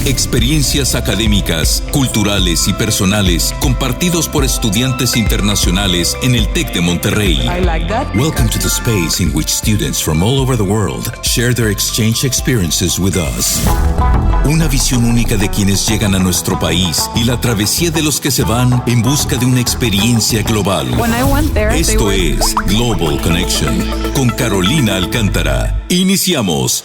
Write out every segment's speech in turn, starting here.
Experiencias académicas, culturales y personales compartidos por estudiantes internacionales en el TEC de Monterrey. I like that. Welcome to the space in which students from all over the world share their exchange experiences with us. Una visión única de quienes llegan a nuestro país y la travesía de los que se van en busca de una experiencia global. When I went there, Esto es Global Connection con Carolina Alcántara. Iniciamos.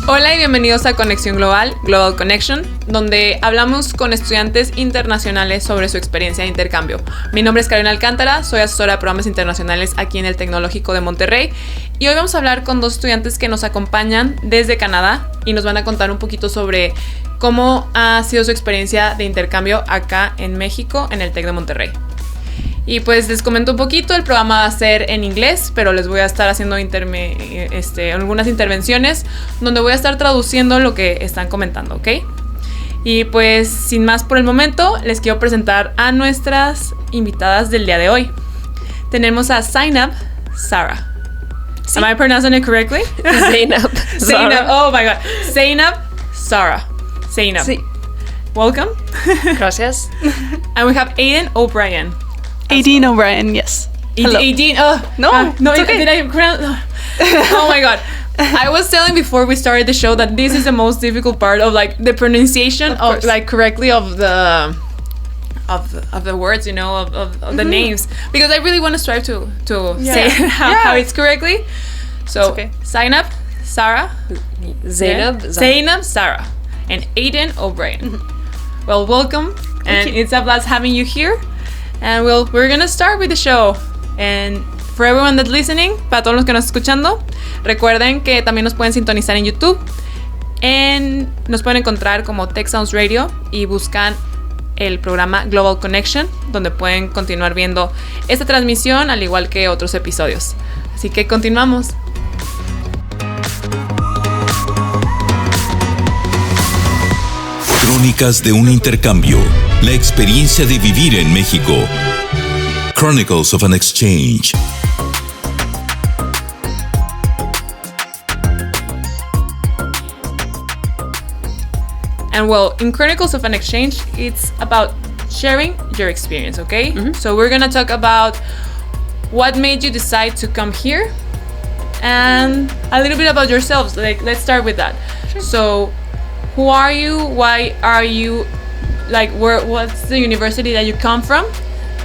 Hola y bienvenidos a Conexión Global, Global Connection, donde hablamos con estudiantes internacionales sobre su experiencia de intercambio. Mi nombre es Carolina Alcántara, soy asesora de programas internacionales aquí en el Tecnológico de Monterrey y hoy vamos a hablar con dos estudiantes que nos acompañan desde Canadá y nos van a contar un poquito sobre cómo ha sido su experiencia de intercambio acá en México, en el TEC de Monterrey. Y pues les comento un poquito, el programa va a ser en inglés, pero les voy a estar haciendo algunas intervenciones donde voy a estar traduciendo lo que están comentando, ¿ok? Y pues sin más por el momento, les quiero presentar a nuestras invitadas del día de hoy. Tenemos a Zainab Sara. Sí. Am I pronouncing it correctly? Zainab. Zainab, oh my god. Zainab Sara. Zainab. Sí. Welcome. Gracias. And we have Aiden O'Brien. Aiden O'Brien, yes. Hello. Aiden, no, it's okay. Did I pronounce? Oh my god. I was telling before we started the show that this is the most difficult part of like the pronunciation of like correctly of the words, you know, of the names, because I really want to strive to say how it's correctly. So okay. Zainab Sara, Zainab Sara, and Aiden O'Brien. Mm-hmm. Well, welcome, and it's a blast having you here. And we're gonna start with the show. And for everyone that's listening, para todos los que nos están escuchando, recuerden que también nos pueden sintonizar en YouTube. Nos pueden encontrar como Tech Sounds Radio y buscan el programa Global Connection, donde pueden continuar viendo esta transmisión al igual que otros episodios. Así que continuamos. Crónicas de un intercambio. La experiencia de vivir en México. Chronicles of an Exchange. And well, in Chronicles of an Exchange, it's about sharing your experience, okay? Mm-hmm. So we're gonna talk about what made you decide to come here and a little bit about yourselves. Like, let's start with that. Sure. So, who are you? Why are you? Like, what's the university that you come from?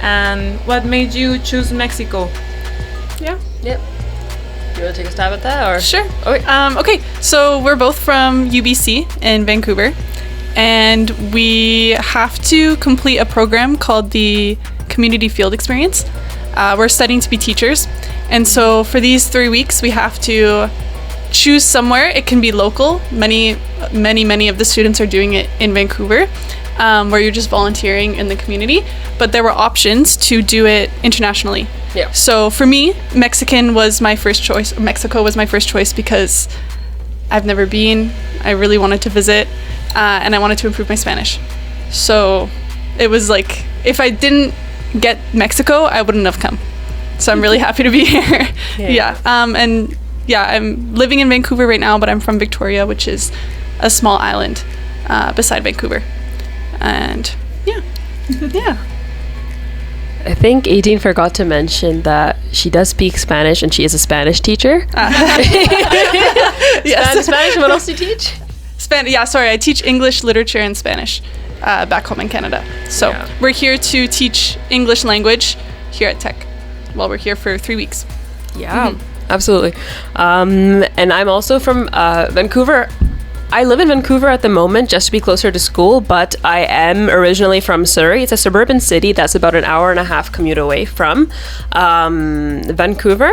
And what made you choose Mexico? Yeah. Yep. You want to take a stab at that? Or? Sure. Okay, so we're both from UBC in Vancouver. And we have to complete a program called the Community Field Experience. We're studying to be teachers. And so for these 3 weeks, we have to choose somewhere. It can be local. Many of the students are doing it in Vancouver, where you're just volunteering in the community. But there were options to do it internationally. Yeah. So for me, Mexico was my first choice because I've never been. I really wanted to visit, and I wanted to improve my Spanish. So it was like, if I didn't get Mexico, I wouldn't have come. So I'm really happy to be here. Yeah. I'm living in Vancouver right now, but I'm from Victoria, which is a small island beside Vancouver. And yeah. I think Aiden forgot to mention that she does speak Spanish and she is a Spanish teacher. Yes. Spanish, what else do you teach? I teach English, literature, and Spanish back home in Canada. So We're here to teach English language here at Tech. Well, we're here for 3 weeks. Yeah. Mm-hmm. Absolutely. And I'm also from Vancouver. I live in Vancouver at the moment just to be closer to school, but I am originally from Surrey. It's a suburban city that's about an hour and a half commute away from Vancouver.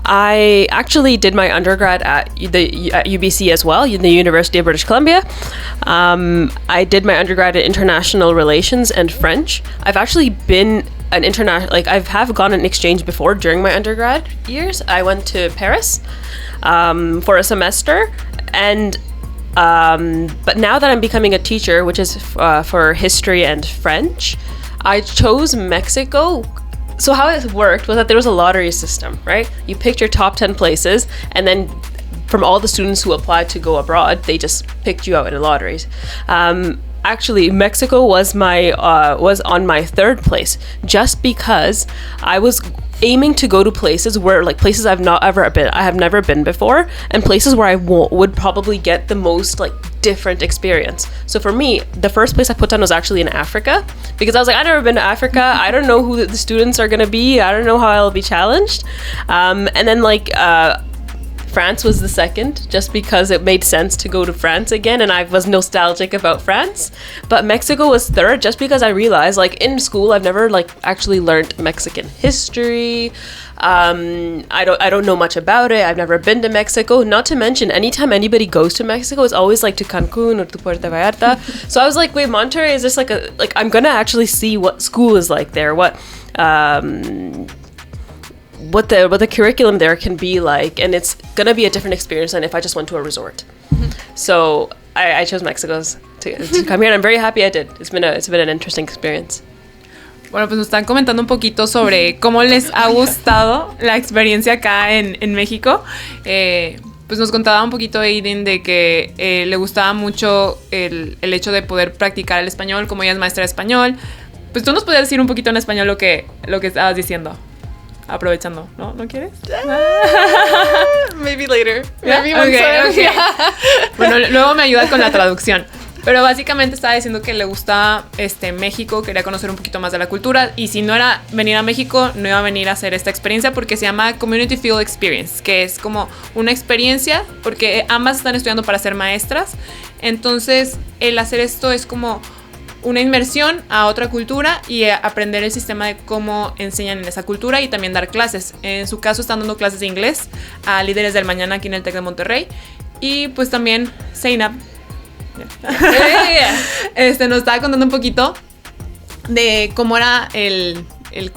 I actually did my undergrad at UBC as well, the University of British Columbia. I did my undergrad in international relations and French. I've actually been an international, I've gone an exchange before during my undergrad years. I went to Paris for a semester, and but now that I'm becoming a teacher, which is for history and French, I chose Mexico. So how it worked was that there was a lottery system, right? You picked your top 10 places, and then from all the students who applied to go abroad, they just picked you out in a lottery. Actually, Mexico was on my third place, just because I was aiming to go to places where, like, places I have never been before, and places where I would probably get the most, like, different experience. So for me, the first place I put down was actually in Africa, because I was like, I've never been to Africa. I don't know who the students are gonna be. I don't know how I'll be challenged. And then, like, France was the second, just because it made sense to go to France again, and I was nostalgic about France. But Mexico was third, just because I realized, like, in school I've never, like, actually learned Mexican history. I don't know much about it. I've never been to Mexico. Not to mention, anytime anybody goes to Mexico, it's always like to Cancun or to Puerto Vallarta. So I was like, wait, Monterrey is just like I'm gonna actually see what school is like there, what the curriculum there can be like, and it's gonna be a different experience than if I just went to a resort. So I chose Mexico to come here, and I'm very happy I did. It's been an interesting experience. Bueno, pues nos están comentando un poquito sobre cómo les ha gustado la experiencia acá en México. Pues nos contaba un poquito Aiden de que le gustaba mucho el hecho de poder practicar el español, como ella es maestra de español. Pues tú nos podías decir un poquito en español lo que estabas diciendo. Aprovechando, ¿no? ¿No quieres? Maybe later. Yeah? Maybe one time. Okay. Bueno, luego me ayuda con la traducción. Pero básicamente estaba diciendo que le gustaba México, quería conocer un poquito más de la cultura, y si no era venir a México, no iba a venir a hacer esta experiencia, porque se llama Community Field Experience, que es como una experiencia, porque ambas están estudiando para ser maestras. Entonces, el hacer esto es como una inmersión a otra cultura y aprender el sistema de cómo enseñan en esa cultura, y también dar clases. En su caso están dando clases de inglés a líderes del mañana aquí en el TEC de Monterrey, y pues también Zainab nos estaba contando un poquito de cómo era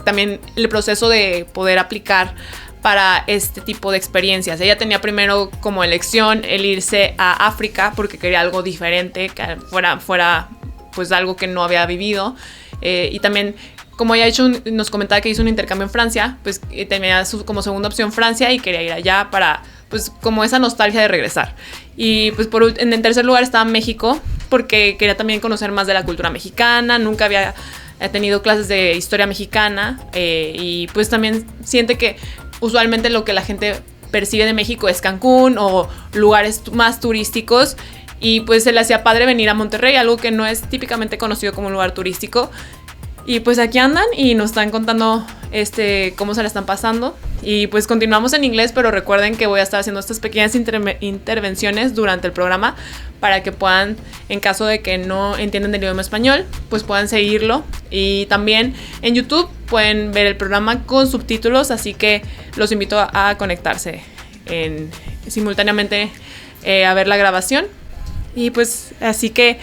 también el proceso de poder aplicar para este tipo de experiencias. Ella tenía primero como elección el irse a África porque quería algo diferente, que fuera pues algo que no había vivido, y también como ella nos comentaba que hizo un intercambio en Francia, pues tenía como segunda opción Francia y quería ir allá para pues como esa nostalgia de regresar. Y pues en tercer lugar estaba México, porque quería también conocer más de la cultura mexicana, nunca había tenido clases de historia mexicana, y pues también siente que usualmente lo que la gente percibe de México es Cancún o lugares más turísticos, y pues se le hacía padre venir a Monterrey, algo que no es típicamente conocido como un lugar turístico. Y pues aquí andan y nos están contando cómo se la están pasando. Y pues continuamos en inglés, pero recuerden que voy a estar haciendo estas pequeñas intervenciones durante el programa para que puedan, en caso de que no entiendan el idioma español, pues puedan seguirlo. Y también en YouTube pueden ver el programa con subtítulos, así que los invito a conectarse simultáneamente a ver la grabación. Y pues así que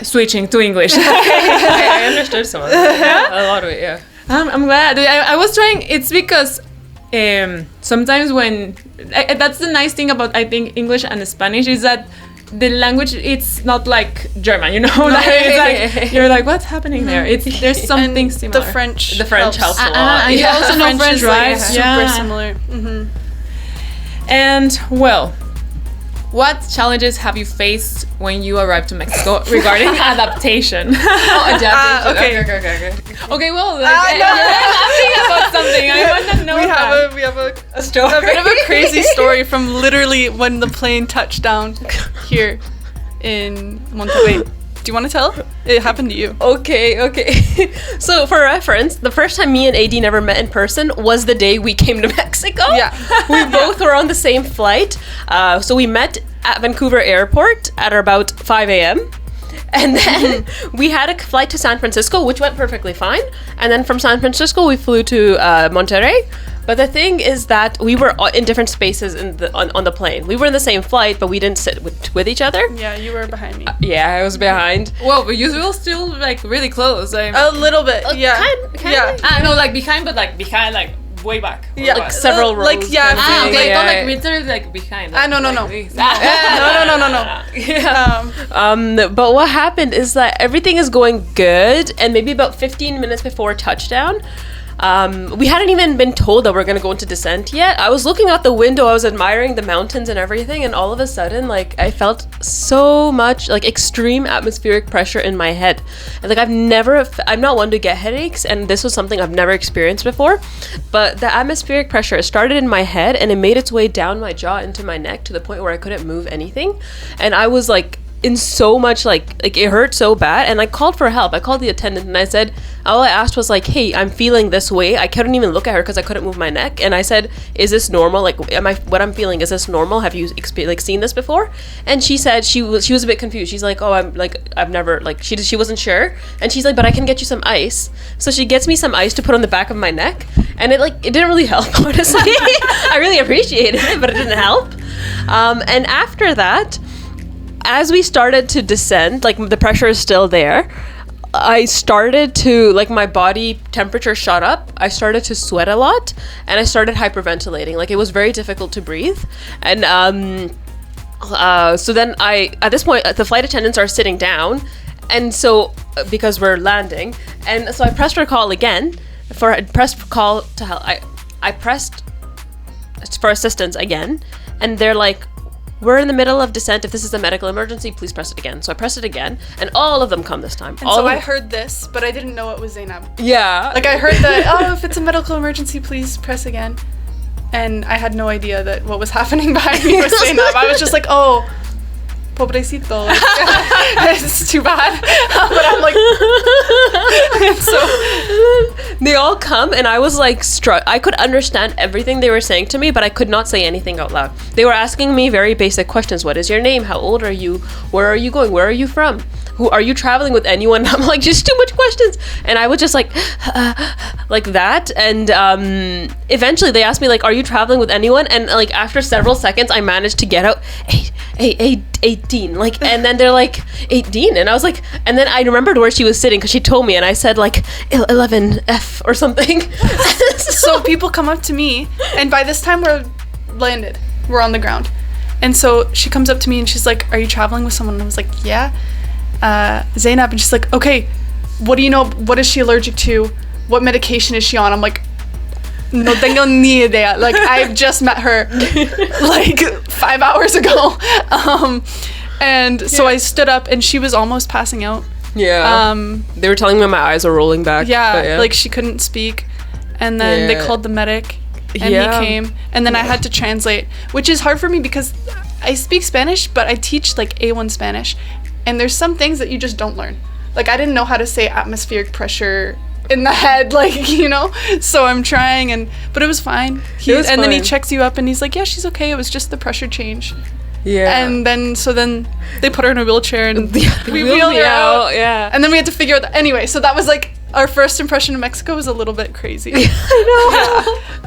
switching to English. I understood some of it. A lot of it, yeah. I'm glad. I was trying. It's because sometimes when that's the nice thing about, I think, English and Spanish is that the language, it's not like German, you know. It's like, you're like, what's happening there? There's something similar. The French helps a lot. You also know French, right? Like super similar. Mm-hmm. And well, what challenges have you faced when you arrived to Mexico regarding adaptation? Okay. Okay, well, like, you're laughing about something. I want to know We have a story. A bit of a crazy story from literally when the plane touched down here in Monterrey. Do you want to tell? It happened to you. Okay. So for reference, the first time me and AD never met in person was the day we came to Mexico. Yeah. We both were on the same flight. So we met at Vancouver Airport at about 5 a.m. And then we had a flight to San Francisco, which went perfectly fine. And then from San Francisco, we flew to Monterrey. But the thing is that we were in different spaces on the plane. We were in the same flight, but we didn't sit with each other. Yeah, you were behind me. Yeah, I was behind. Well, but you were still like really close. A little bit, yeah. Kind of. No, like behind, but like behind, like way back. Yeah, like several rows. Like yeah. Okay. Yeah, like literally like behind. Like, No. no. No. Yeah. But what happened is that everything is going good, and maybe about 15 minutes before touchdown, we hadn't even been told that we're going to go into descent yet. I was looking out the window, I was admiring the mountains and everything, and all of a sudden, like, I felt so much, like, extreme atmospheric pressure in my head. And, like, I'm not one to get headaches, and this was something I've never experienced before, but the atmospheric pressure started in my head, and it made its way down my jaw into my neck to the point where I couldn't move anything, and I was, like, in so much, like it hurt so bad, and I called for help. I called the attendant, and I said, all I asked was, like, hey, I'm feeling this way. I couldn't even look at her because I couldn't move my neck, and I said, is this normal? Like, what I'm feeling, is this normal? Have you seen this before? And she said she was a bit confused. She's like, oh, I've never, like, she wasn't sure, and she's like, but I can get you some ice. So she gets me some ice to put on the back of my neck, and it didn't really help, honestly. I really appreciated it, but it didn't help. And after that, as we started to descend, like, the pressure is still there, I started to, like, my body temperature shot up. I started to sweat a lot, and I started hyperventilating. Like, it was very difficult to breathe. And so then at this point, the flight attendants are sitting down, and so, because we're landing, and so I pressed recall again. I pressed for assistance again, and they're like, we're in the middle of descent. If this is a medical emergency, please press it again. So I pressed it again, and all of them come this time. And so I heard this, but I didn't know it was Zainab. Yeah. Like, I heard that, if it's a medical emergency, please press again. And I had no idea that what was happening behind me was Zainab. I was just like, oh, pobrecito. Like, it's too bad. But I'm like, and so they all come, and I was like struck. I could understand everything they were saying to me, but I could not say anything out loud. They were asking me very basic questions. What is your name? How old are you? Where are you going? Where are you from? Who are you traveling with? Anyone? I'm like, just too much questions. And I was just like that. And eventually they asked me, like, are you traveling with anyone? And, like, after several seconds, I managed to get out 18, like, and then they're like 18, and I was like, and then I remembered where she was sitting because she told me, and I said, like, 11F or something. So people come up to me, and by this time we're on the ground, and so she comes up to me and she's like, are you traveling with someone? And I was like, yeah, Zainab. And she's like, okay, what do you know, what is she allergic to, what medication is she on? I'm like, no tengo ni idea. Like, I've just met her like 5 hours ago. And so I stood up, and she was almost passing out. Yeah. They were telling me my eyes are rolling back. Yeah, like, she couldn't speak. And then they called the medic, and he came. And then I had to translate, which is hard for me because I speak Spanish, but I teach, like, A1 Spanish. And there's some things that you just don't learn. Like, I didn't know how to say atmospheric pressure in the head, like, you know, so I'm trying, but it was fine. Then he checks you up, and he's like, yeah, she's okay, it was just the pressure change. Yeah. And then they put her in a wheelchair, and we wheeled her out. Yeah. And then we had to figure out anyway, so that was like our first impression of Mexico was a little bit crazy. I know.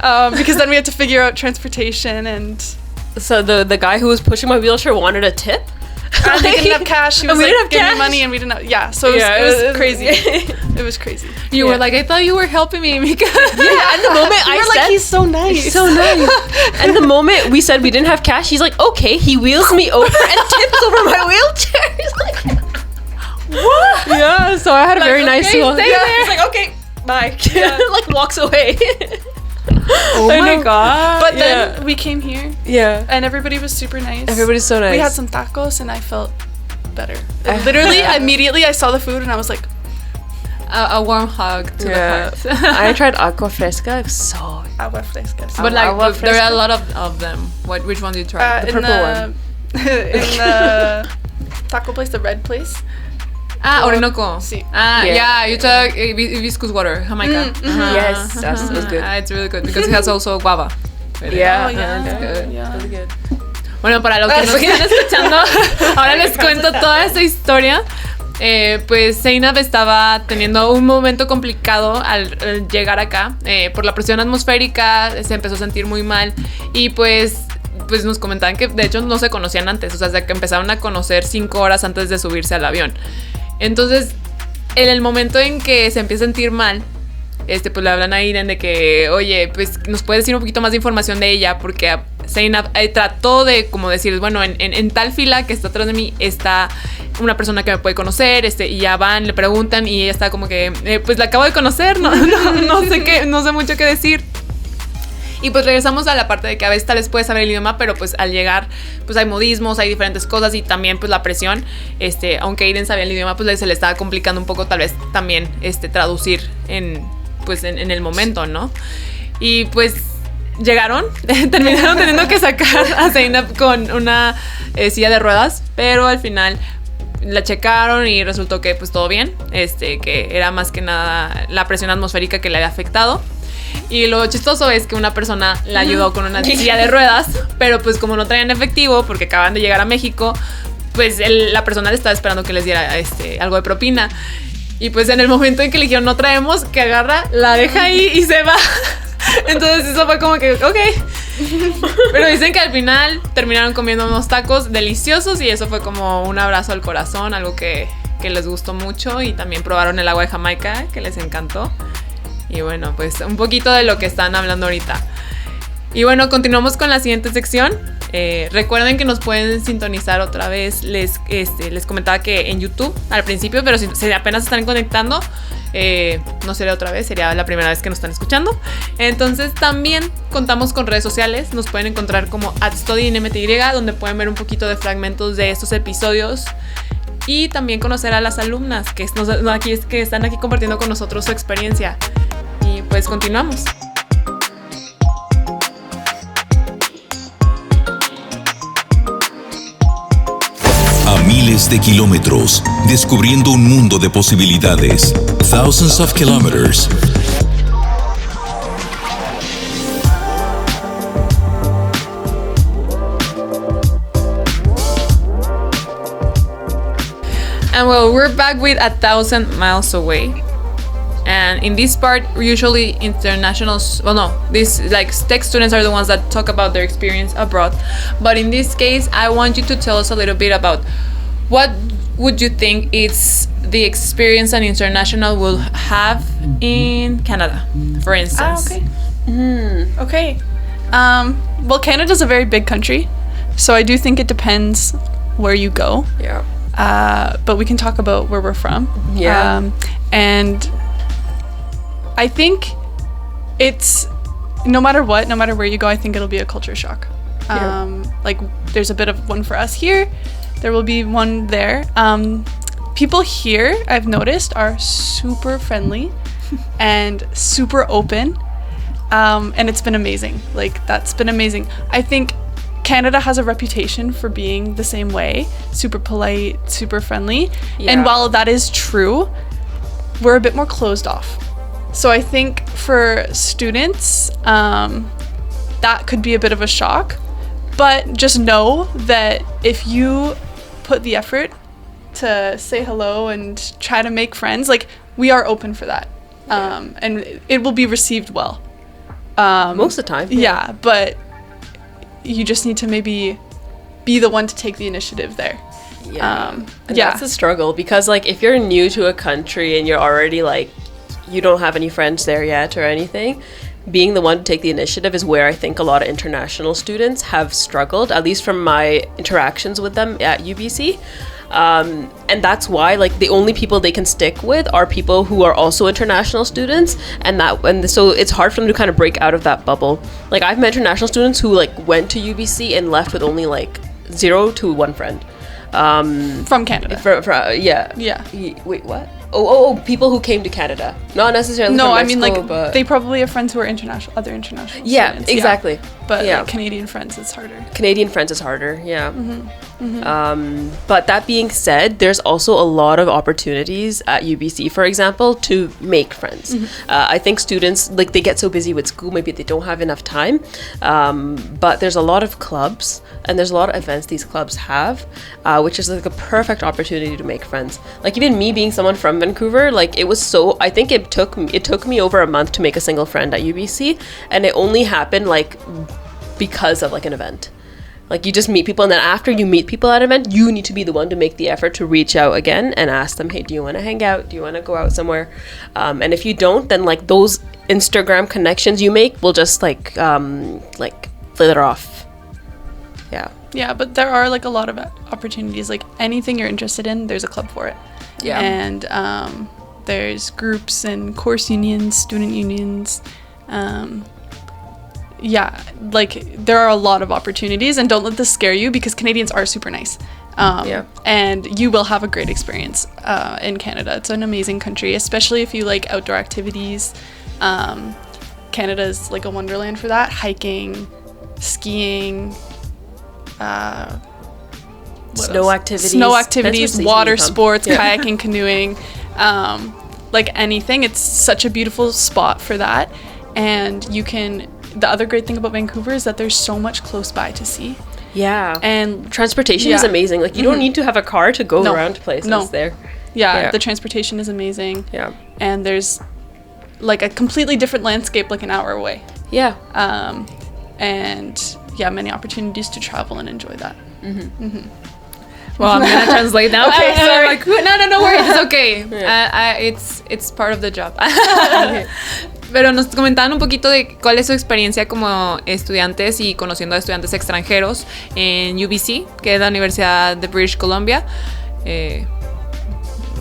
Yeah. Because then we had to figure out transportation, and so the guy who was pushing my wheelchair wanted a tip. And they didn't have cash. He was like, give me money, and we didn't have, so it was crazy. It was crazy. You were like, I thought you were helping me because and the moment I said, like, he's so nice. He's so nice. And the moment we said we didn't have cash, he's like, okay. He wheels me over and tips over my wheelchair. He's like, what? Yeah, so I had a very nice one. Stay there. He's like, okay, bye. Like, walks away. Oh my god. But then we came here. Yeah. And everybody was super nice. Everybody's so nice. We had some tacos, and I felt better. Literally, immediately I saw the food, and I was like, a warm hug to the heart. I tried agua fresca. It was so agua fresca. But like, there are a lot of them. Which one did you try? The purple one. In the taco place, the red place. Orinoco. Sí. Yeah, you took hibiscus water, Jamaica. Yes, that was good. It's really good because it has also guava. Yeah, really good. Bueno, para los que nos están escuchando, ahora les cuento toda esta historia. Pues Zainab estaba teniendo un momento complicado al llegar acá. Por la presión atmosférica se empezó a sentir muy mal y pues nos comentaban que de hecho no se conocían antes, o sea, de que empezaron a conocer 5 horas antes de subirse al avión. Entonces, en el momento en que se empieza a sentir mal, pues le hablan a Aiden de que, oye, pues nos puedes decir un poquito más de información de ella, porque Zainab trató de como decir, bueno, en tal fila que está atrás de mí está una persona que me puede conocer, y ya van, le preguntan y ella está como que, pues la acabo de conocer, no sé mucho qué decir. Y pues regresamos a la parte de que a veces tal vez puedes saber el idioma, pero pues al llegar pues hay modismos, hay diferentes cosas y también pues la presión, aunque Aiden sabía el idioma, pues se le estaba complicando un poco tal vez también traducir en el momento, ¿no? Y pues llegaron, terminaron teniendo que sacar a Zainab con una silla de ruedas, pero al final la checaron y resultó que pues todo bien, que era más que nada la presión atmosférica que le había afectado. Y lo chistoso es que una persona la ayudó con una silla de ruedas, pero pues como no traían efectivo porque acaban de llegar a México, pues la persona le estaba esperando que les diera algo de propina. Y pues en el momento en que le dijeron no traemos, que agarra, la deja ahí y se va. Entonces eso fue como que, ok. Pero dicen que al final terminaron comiendo unos tacos deliciosos y eso fue como un abrazo al corazón, algo que les gustó mucho. Y también probaron el agua de Jamaica, que les encantó. Y bueno, pues un poquito de lo que están hablando ahorita. Y bueno, continuamos con la siguiente sección. Recuerden que nos pueden sintonizar otra vez. Les comentaba que en YouTube al principio, pero si apenas están conectando, no sería otra vez, sería la primera vez que nos están escuchando. Entonces también contamos con redes sociales. Nos pueden encontrar como @studyinmty, donde pueden ver un poquito de fragmentos de estos episodios. Y también conocer a las alumnas que están aquí compartiendo con nosotros su experiencia. Y pues continuamos. A miles de kilómetros, descubriendo un mundo de posibilidades. Thousands of kilometers. And well, we're back with 1,000 miles away. And in this part, usually internationals, these like tech students are the ones that talk about their experience abroad. But in this case, I want you to tell us a little bit about what would you think is the experience an international will have in Canada, for instance. Okay. Okay. Well, Canada's a very big country, so I do think it depends where you go. Yeah. But we can talk about where we're from. Yeah. And I think it's no matter where you go, I think it'll be a culture shock. Yeah. Like there's a bit of one for us here, there will be one there. People here, I've noticed, are super friendly and super open. And it's been amazing. Like that's been amazing. I think Canada has a reputation for being the same way, super polite, super friendly. Yeah. And while that is true, we're a bit more closed off. So I think for students, that could be a bit of a shock. But just know that if you put the effort to say hello and try to make friends, like we are open for that. And it will be received well. Most of the time. Yeah, but you just need to maybe be the one to take the initiative there. And that's a struggle because like if you're new to a country and you're already like you don't have any friends there yet or anything, being the one to take the initiative is where I think a lot of international students have struggled, at least from my interactions with them at UBC. And that's why like the only people they can stick with are people who are also international students, and so it's hard for them to kind of break out of that bubble. Like I've met international students who like went to UBC and left with only like 0 to 1 friend. From Canada. Wait, what? Oh, people who came to Canada. Not necessarily from Mexico, I mean like they probably have friends who are other international students. Exactly. But like, Canadian friends is harder. Yeah. But that being said, there's also a lot of opportunities at UBC, for example, to make friends. I think students, like they get so busy with school, maybe they don't have enough time. But there's a lot of clubs and there's a lot of events these clubs have, which is like a perfect opportunity to make friends. Like even me being someone from Vancouver, like I think it took me over a month to make a single friend at UBC, and it only happened like because of like an event. Like, you just meet people, and then after you meet people at an event, you need to be the one to make the effort to reach out again and ask them, hey, do you want to hang out? Do you want to go out somewhere? And if you don't, then, like, those Instagram connections you make will just, like, slither off. Yeah. Yeah, but there are, like, a lot of opportunities. Like, anything you're interested in, there's a club for it. Yeah. And there's groups and course unions, student unions. Yeah, like, there are a lot of opportunities, and don't let this scare you, because Canadians are super nice. And you will have a great experience in Canada. It's an amazing country, especially if you like outdoor activities. Canada is like a wonderland for that. Hiking, skiing, snow activities, water sports, kayaking, canoeing, like anything. It's such a beautiful spot for that. And the other great thing about Vancouver is that there's so much close by to see. Yeah. And transportation is amazing. Like, you don't need to have a car to go around places there. Yeah, the transportation is amazing. Yeah. And there's, like, a completely different landscape, like, an hour away. Yeah. And, yeah, many opportunities to travel and enjoy that. Well, I'm gonna translate now. Okay, sorry. Like, no worries, it's okay. It's part of the job. Okay. Pero nos comentaban un poquito de cuál es su experiencia como estudiantes y conociendo a estudiantes extranjeros en UBC, que es la Universidad de British Columbia.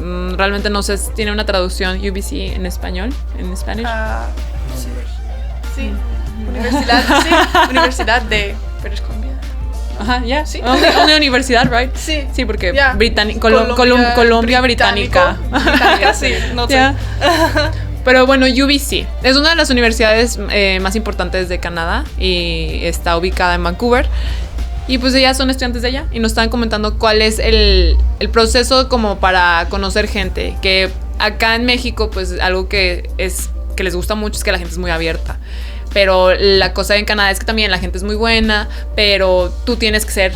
Realmente no sé si tiene una traducción UBC en español, en Spanish. Sí. Universidad de British Columbia. Ajá, ya. Sí. Una universidad, right? Sí. Sí, porque Colombia británica. Sí, no sé. Pero bueno, UBC es una de las universidades más importantes de Canadá y está ubicada en Vancouver. Y pues ellas son estudiantes de allá y nos estaban comentando cuál es el proceso como para conocer gente. Que acá en México, pues algo que les gusta mucho es que la gente es muy abierta. Pero la cosa en Canadá es que también la gente es muy buena, pero tú tienes que ser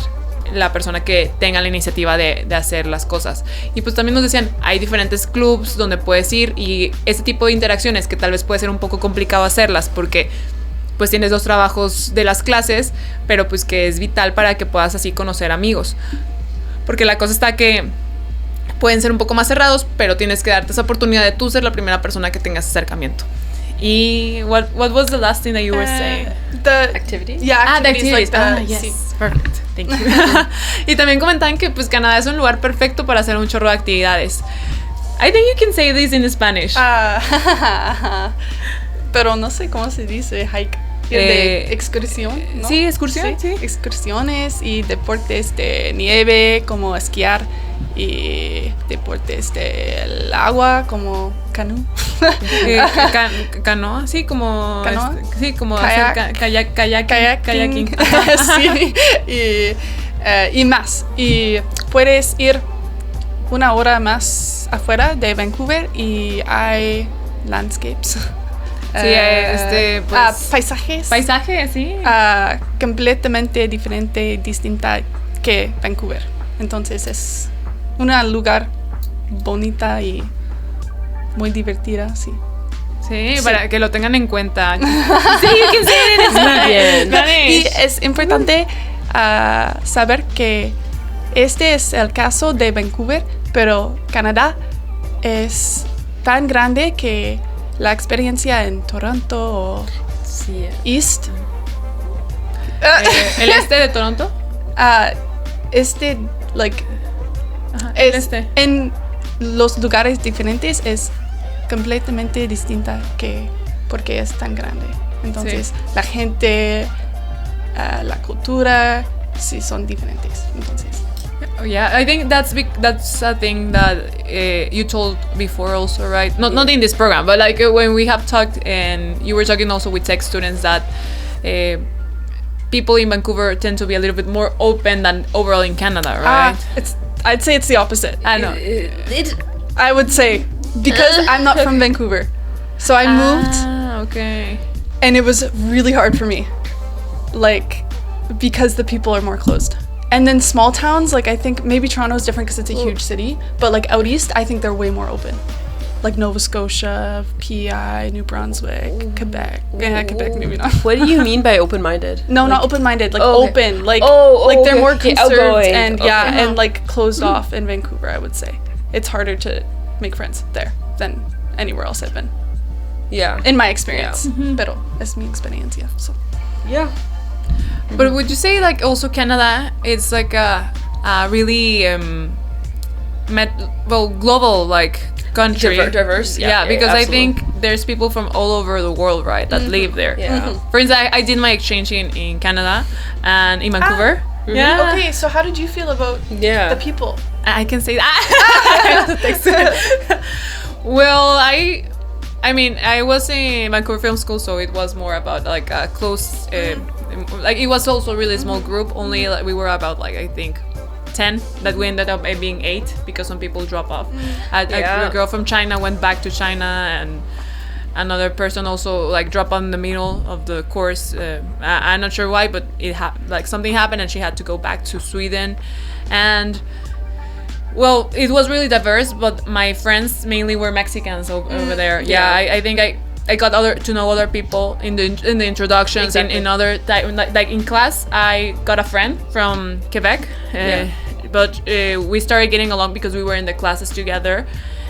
la persona que tenga la iniciativa de hacer las cosas. Y pues también nos decían, hay diferentes clubs donde puedes ir y este tipo de interacciones que tal vez puede ser un poco complicado hacerlas porque pues tienes 2 trabajos de las clases, pero pues que es vital para que puedas así conocer amigos. Porque la cosa está que pueden ser un poco más cerrados, pero tienes que darte esa oportunidad de tú ser la primera persona que tengas acercamiento. Y what was the last thing that you were saying? The activities. Yeah, activities. Yes. Sí. Perfect. Thank you. Y también comentaban que pues Canadá es un lugar perfecto para hacer un chorro de actividades. I think you can say this in Spanish. Pero no sé cómo se dice hike. De excursión, ¿no? Sí, excursión. Sí. Excursiones y deportes de nieve como esquiar y deportes del agua como canoa. Canoa, sí, como ¿Canoa? Sí, como kayaking. Sí. Y más. Y puedes ir 1 hora más afuera de Vancouver y hay landscapes. Sí, pues, paisajes. Paisaje, sí. Completamente distinta que Vancouver. Entonces es un lugar bonita y muy divertida, sí. Sí, para que lo tengan en cuenta. Sí, you can say it in Spanish. Y es importante saber que este es el caso de Vancouver, pero Canadá es tan grande que la experiencia en Toronto o East. ¿El este de Toronto? En los lugares diferentes es completamente distinta porque es tan grande. Entonces, la gente, la cultura, sí son diferentes. Entonces. Yeah, I think that's a thing that you told before also, right? Not in this program, but like when we have talked and you were talking also with tech students that people in Vancouver tend to be a little bit more open than overall in Canada, right? I'd say it's the opposite. I know. I would say because I'm not from Vancouver, so I moved. Okay. And it was really hard for me, like because the people are more closed. And then small towns, like I think maybe Toronto is different because it's a huge city, but like out east, I think they're way more open. like Nova Scotia, PEI, New Brunswick, Quebec. Yeah, Quebec maybe not. What do you mean by open-minded? No, not open-minded. Like open. Like they're more conserved outgoing. And and like closed off in Vancouver. I would say it's harder to make friends there than anywhere else I've been. Yeah. In my experience. Pero es mi experiencia. So. Yeah. But would you say like also Canada is like a really global like country, diverse, because I absolutely. think there's people from all over the world, right, that live there. For instance, I did my exchange in Canada and in Vancouver. Okay, so how did you feel about the people? I can say that. Well, I mean, I was in Vancouver Film School, so it was more about like a close, like it was also a really small group. Only like we were about like I think 10 that we ended up being 8 because some people drop off. A girl from China went back to China, and another person also like dropped on the middle of the course. I'm not sure why, but like something happened and she had to go back to Sweden. And well, it was really diverse, but my friends mainly were Mexicans over there. I think I got to know other people in the introductions. Exactly. in other like in class I got a friend from Quebec, but we started getting along because we were in the classes together,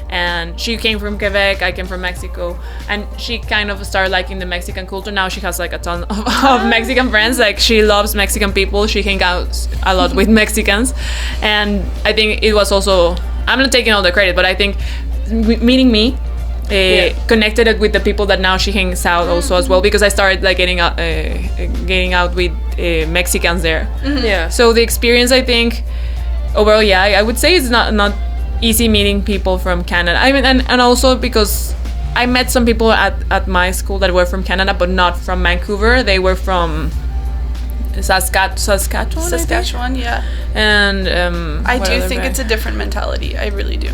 and she came from Quebec, I came from Mexico, and she kind of started liking the Mexican culture. Now she has like a ton of Mexican friends. Like she loves Mexican people, she hangs out a lot with Mexicans, and I think it was also, I'm not taking all the credit, but I think meeting me connected it with the people that now she hangs out also as well, because I started like getting out with Mexicans there. So the experience, I think overall, I would say it's not easy meeting people from Canada. I mean, and also because I met some people at my school that were from Canada, but not from Vancouver. They were from Saskatchewan, yeah. And I do think it's a different mentality. I really do.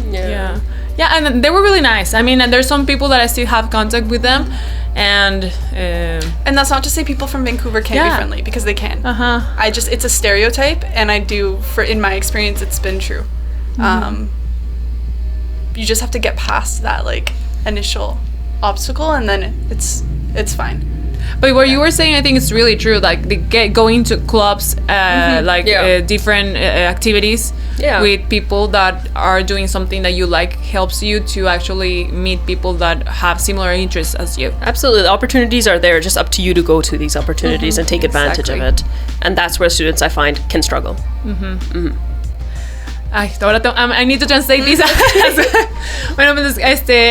Yeah, and they were really nice. I mean, and there's some people that I still have contact with them, and that's not to say people from Vancouver can't be friendly, because they can. It's a stereotype, and in my experience, it's been true. You just have to get past that like initial obstacle, and then it's fine. But what you were saying, I think it's really true. Like going to clubs, different activities with people that are doing something that you like helps you to actually meet people that have similar interests as you. Absolutely, the opportunities are there. Just up to you to go to these opportunities and take advantage of it. And that's where students, I find, can struggle. Ay, ahora I need to translate this. Bueno, pues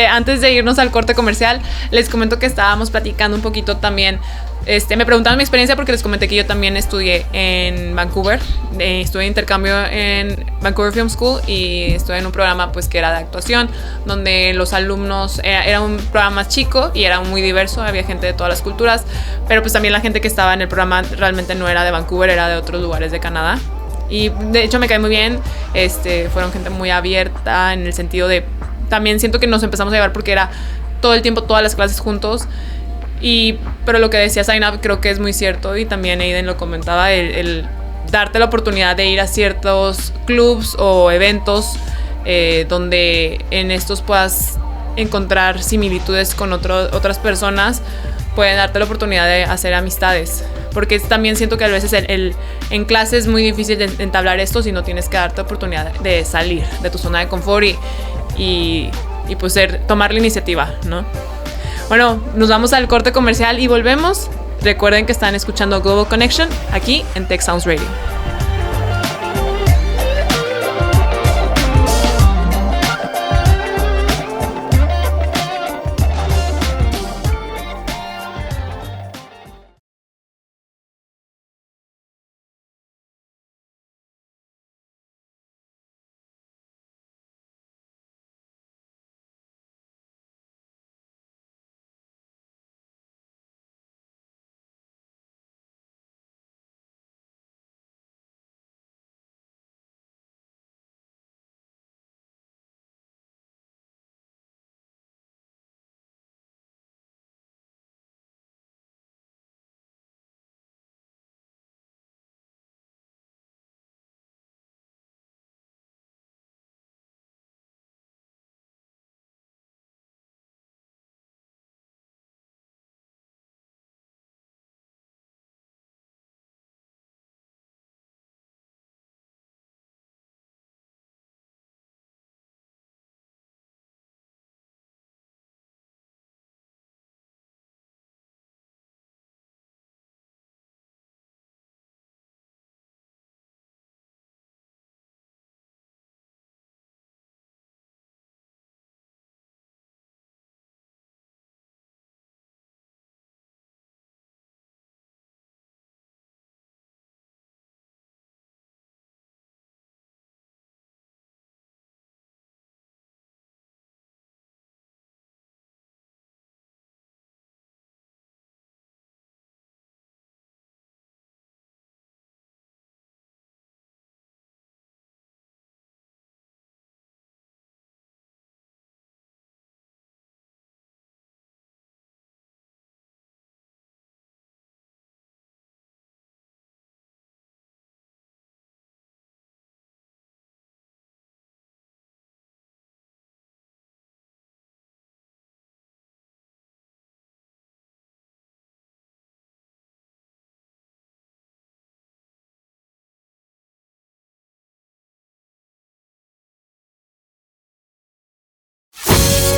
antes de irnos al corte comercial, les comento que estábamos platicando un poquito también. Me preguntaron mi experiencia porque les comenté que yo también estudié en Vancouver. Estudié intercambio en Vancouver Film School y estudié en un programa pues que era de actuación, donde los alumnos, era un programa más chico y era muy diverso, había gente de todas las culturas, pero pues también la gente que estaba en el programa realmente no era de Vancouver, era de otros lugares de Canadá. Y de hecho me cae muy bien, fueron gente muy abierta en el sentido de, también siento que nos empezamos a llevar porque era todo el tiempo, todas las clases juntos. Pero lo que decía Zainab creo que es muy cierto, y también Aiden lo comentaba, el darte la oportunidad de ir a ciertos clubs o eventos donde en estos puedas encontrar similitudes con otras personas, pueden darte la oportunidad de hacer amistades. Porque también siento que a veces en clase es muy difícil de entablar esto si no tienes que darte la oportunidad de salir de tu zona de confort y pues tomar la iniciativa, ¿no? Bueno, nos vamos al corte comercial y volvemos. Recuerden que están escuchando Global Connection aquí en Tech Sounds Radio.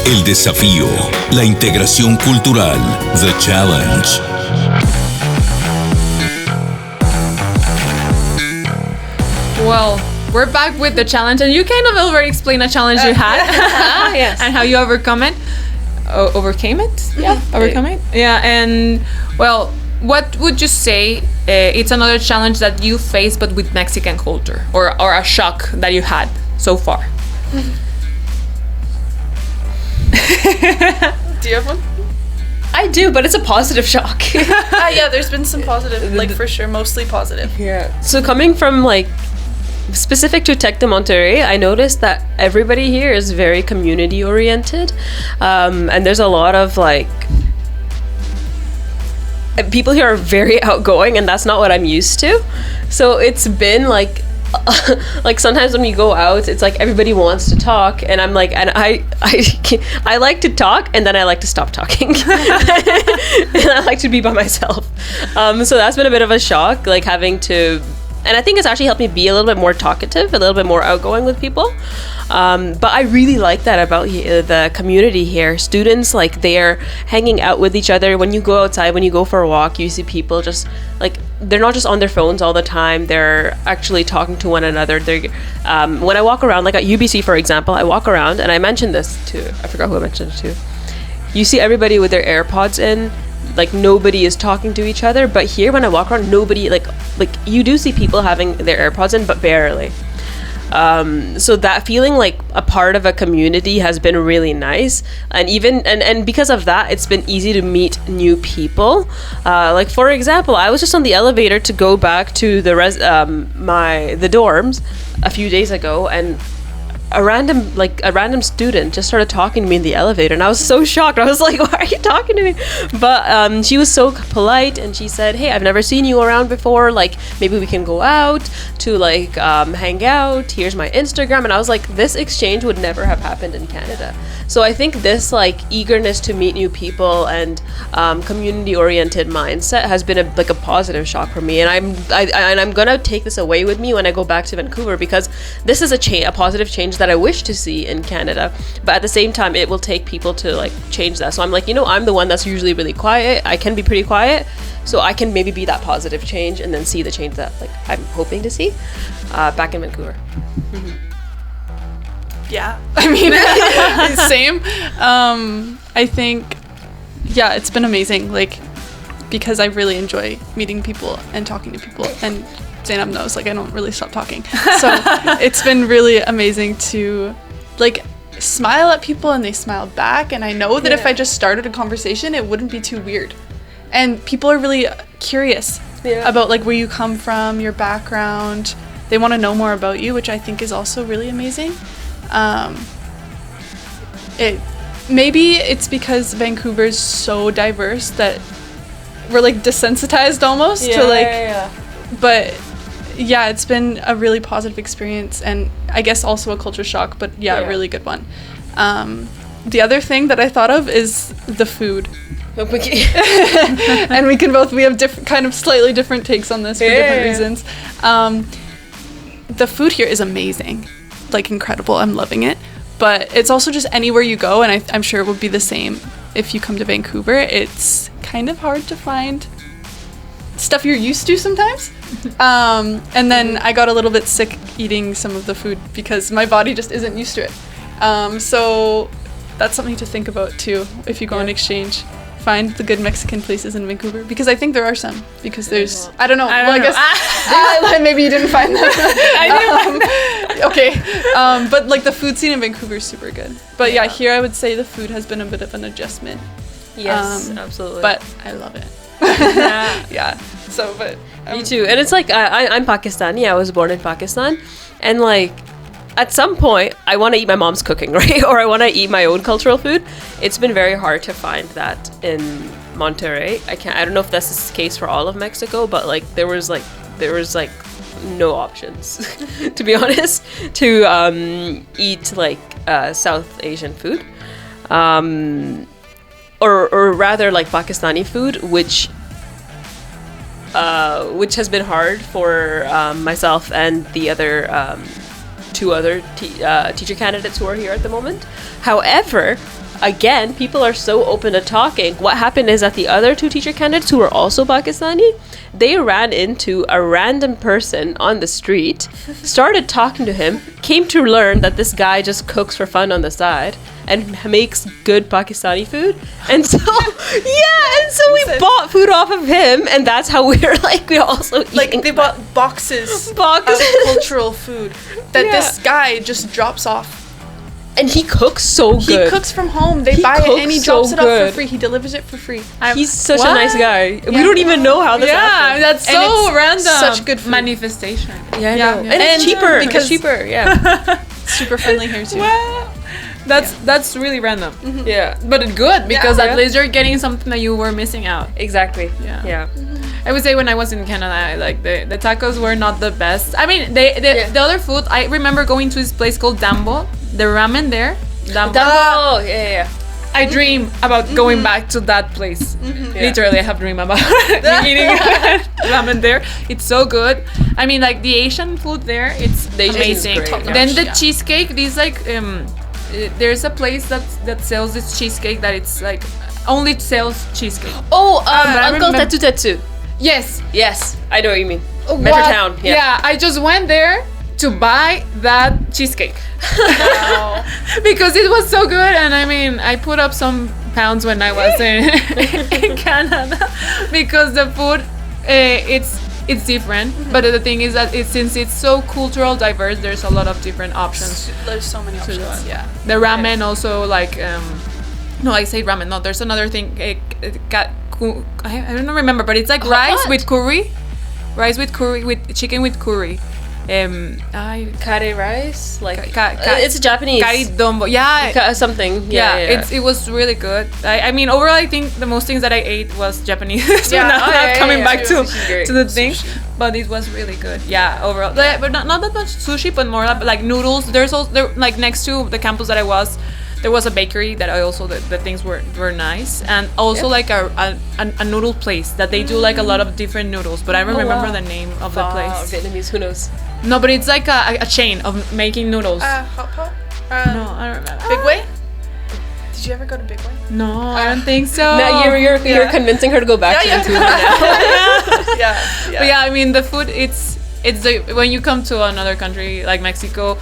El desafío, la integración cultural, the challenge. Well, we're back with the challenge, and you kind of already explained a challenge you had. Yes. And how you overcome it. Overcame it? Yeah, overcome it. Yeah, and well, what would you say it's another challenge that you face but with Mexican culture, or a shock that you had so far? Do you have one? I do, but it's a positive shock. Yeah, there's been some positive, like for sure, mostly positive. Yeah. So coming from like specific to Tec de Monterrey, I noticed that everybody here is very community oriented, and there's a lot of like people here are very outgoing, and that's not what I'm used to. So it's been like like sometimes when we go out, it's like everybody wants to talk, and I'm like, and I like to talk, and then I like to stop talking, and I like to be by myself. So that's been a bit of a shock, like having to. And I think it's actually helped me be a little bit more talkative, a little bit more outgoing with people. But I really like that about the community here. Students, like, they're hanging out with each other. When you go outside, when you go for a walk, you see people just, like, they're not just on their phones all the time. They're actually talking to one another. When I walk around, like at UBC, for example, I walk around, and I mentioned this to, I forgot who I mentioned it to. You see everybody with their AirPods in. Like, nobody is talking to each other, but here when I walk around, nobody, like you do see people having their AirPods in, but barely. So that feeling like a part of a community has been really nice, and even and because of that, it's been easy to meet new people. Like, for example, I was just on the elevator to go back to the dorms a few days ago, and a random student just started talking to me in the elevator, and I was so shocked. I was like, why are you talking to me? But she was so polite, and she said, hey, I've never seen you around before, like maybe we can go out to like hang out, here's my Instagram. And I was like, this exchange would never have happened in Canada. So I think this like eagerness to meet new people and community oriented mindset has been a positive shock for me, and I'm gonna take this away with me when I go back to Vancouver, because this is a positive change that I wish to see in Canada, but at the same time it will take people to like change that. So I'm like, I'm the one that's usually really quiet. I can be pretty quiet, so I can maybe be that positive change and then see the change that like I'm hoping to see back in Vancouver. Mm-hmm. Yeah, I mean, same. I think, yeah, it's been amazing, like, because I really enjoy meeting people and talking to people, and Zainab knows, like, I don't really stop talking. So it's been really amazing to, like, smile at people and they smile back, and I know that if I just started a conversation, it wouldn't be too weird. And people are really curious about, like, where you come from, your background. They want to know more about you, which I think is also really amazing. Maybe it's because Vancouver's so diverse that we're like desensitized almost to like, but yeah, it's been a really positive experience, and I guess also a culture shock, but a really good one. The other thing that I thought of is the food. And we have different, kind of slightly different takes on this for different reasons. The food here is amazing, like incredible. I'm loving it. But it's also just anywhere you go, and I'm sure it would be the same if you come to Vancouver. It's kind of hard to find stuff you're used to sometimes. And then I got a little bit sick eating some of the food because my body just isn't used to it. So that's something to think about too if you go on exchange. Find the good Mexican places in Vancouver, because I think there are some, because there's I don't know. I guess maybe you didn't find them. I didn't. Okay, but like the food scene in Vancouver is super good. But here I would say the food has been a bit of an adjustment. Yes, absolutely. But I love it. Yeah. So, but me too. And it's like I'm Pakistani. I was born in Pakistan, and like, at some point, I want to eat my mom's cooking, right? Or I want to eat my own cultural food. It's been very hard to find that in Monterrey. I don't know if that's the case for all of Mexico, but like there was no options, to be honest, to eat like South Asian food, or rather like Pakistani food, which has been hard for myself and the other two other teacher candidates who are here at the moment. However, again, people are so open to talking. What happened is that the other 2 teacher candidates who were also Pakistani, they ran into a random person on the street, started talking to him, came to learn that this guy just cooks for fun on the side and makes good Pakistani food. And so, we bought food off of him, and that's how we're also eating. They bought boxes of cultural food that this guy just drops off. And he cooks so good. He cooks from home. They buy it and he drops it off for free. He delivers it for free. He's such a nice guy. Yeah. We don't even know how this happened. Yeah, that's so random. Such good food. Manifestation. Yeah. And it's cheaper. Because cheaper, super friendly here too. Wow. That's really random. Mm-hmm. Yeah. But it's good because at least you're getting something that you were missing out. Exactly. Yeah. I would say when I was in Canada, like the tacos were not the best. I mean, the other food, I remember going to this place called Dambo. The ramen there. Dambo. Yeah. I dream about going back to that place. Literally, I have dream about eating ramen there. It's so good. I mean, like the Asian food there, it's amazing. Then the cheesecake, these there's a place that sells this cheesecake that it's like only sells cheesecake. Uncle Tetsu Tetsu. Yes, I know what you mean. Metrotown. Yeah, I just went there to buy that cheesecake. Wow. Because it was so good, and I mean, I put up some pounds when I was in Canada because the food, it's different. But the thing is that since it's so cultural diverse, there's a lot of different options. There's so many options. Yeah. The ramen also no, I say ramen. No, there's another thing. I don't remember, but it's like rice with curry, with chicken with curry. Kare rice, it's Japanese. Karidombo, something. It was really good. I mean, overall, I think the most things that I ate was Japanese. So not coming back to the thing, but it was really good. Yeah, overall, but not that much sushi, but more like noodles. There's also like next to the campus that I was. There was a bakery that I also the things were nice, and also like a noodle place that they do like a lot of different noodles, but I don't remember the name of the place. Vietnamese, who knows? No, but it's like a chain of making noodles. Hot Pot? No, I don't remember. Big Way? Did you ever go to Big Way? No, I don't think so. No, you're convincing her to go back to the food now. But I mean the food. It's when you come to another country like Mexico.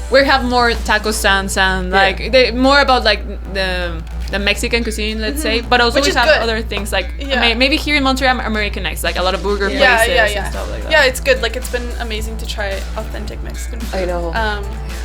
We have more taco stands and like they more about like the Mexican cuisine, let's say, but also we have other things like maybe here in Montreal Americanized, like a lot of burger places and stuff like that. Yeah, it's good. Like it's been amazing to try authentic Mexican food. I know.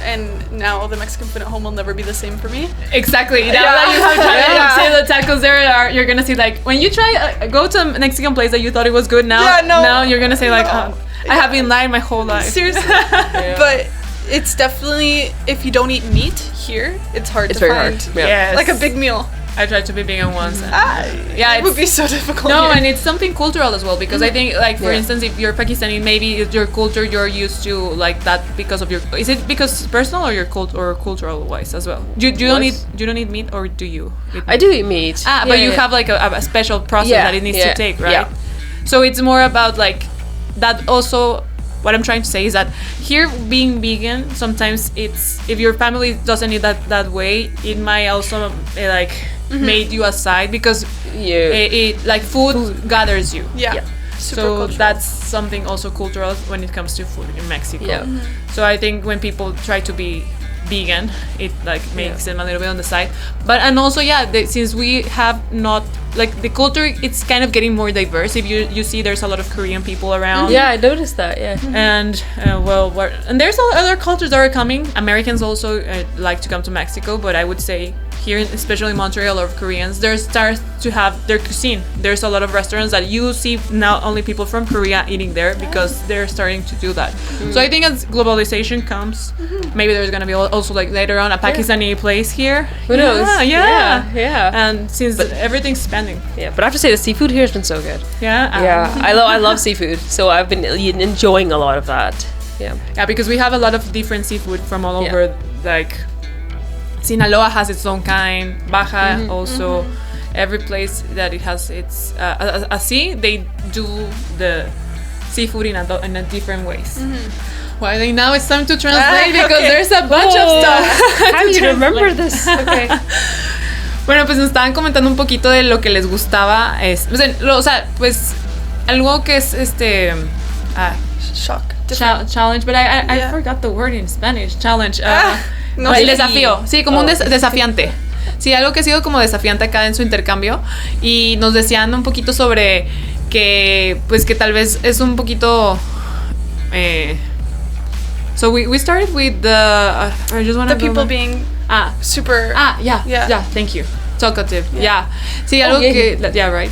And now the Mexican food at home will never be the same for me. Exactly. Now that you have tried say the tacos there you're gonna see like when you try go to a Mexican place that you thought it was good now you're gonna say like I have been lying my whole life. Seriously. But it's definitely, if you don't eat meat here, it's hard to find. Hard. Yeah. Like a big meal. I tried to be vegan once. It would be so difficult. No, and it's something cultural as well because I think, like for instance, if you're Pakistani, maybe it's your culture you're used to like that because of your. Is it because personal or your cultural wise as well? You don't eat meat, or do you? I do eat meat. But you have like a special process that it needs to take, right? Yeah. So it's more about like that also. What I'm trying to say is that here being vegan, sometimes it's if your family doesn't eat that way, it might also made you aside because it like food gathers you. Yeah. So cultural. That's something also cultural when it comes to food in Mexico. Yeah. So I think when people try to be vegan, it like makes them a little bit on the side. But and also since we have not like the culture, it's kind of getting more diverse. If you see, there's a lot of Korean people around. Yeah, I noticed that. Yeah. And and there's other cultures that are coming. Americans also like to come to Mexico, but I would say here, especially Montreal, or Koreans, they start to have their cuisine. There's a lot of restaurants that you see now only people from Korea eating there because they're starting to do that. So I think as globalization comes, maybe there's gonna be also like later on a Pakistani place here. Who knows? Yeah. And since everything's expanding. Yeah, but I have to say the seafood here has been so good. Yeah. I love seafood, so I've been enjoying a lot of that. Yeah, because we have a lot of different seafood from all over, like. Sinaloa has its own kind. Baja also. Every place that it has its sea, they do the seafood in a different ways. Well, I think now it's time to translate because there's a bunch of stuff. How do you remember this? Okay. Bueno, pues nos estaban comentando un poquito de lo que les gustaba. O sea, pues algo que es shock. Challenge, but I forgot the word in Spanish. Challenge. No, el desafío. Sí, como un desafiante. Sí, algo que ha sido como desafiante acá en su intercambio. Y nos decían un poquito sobre que, pues que tal vez es un poquito... So we started with I just want the people being super... Yeah, thank you. Talkative, yeah. Sí, algo que... Yeah, right.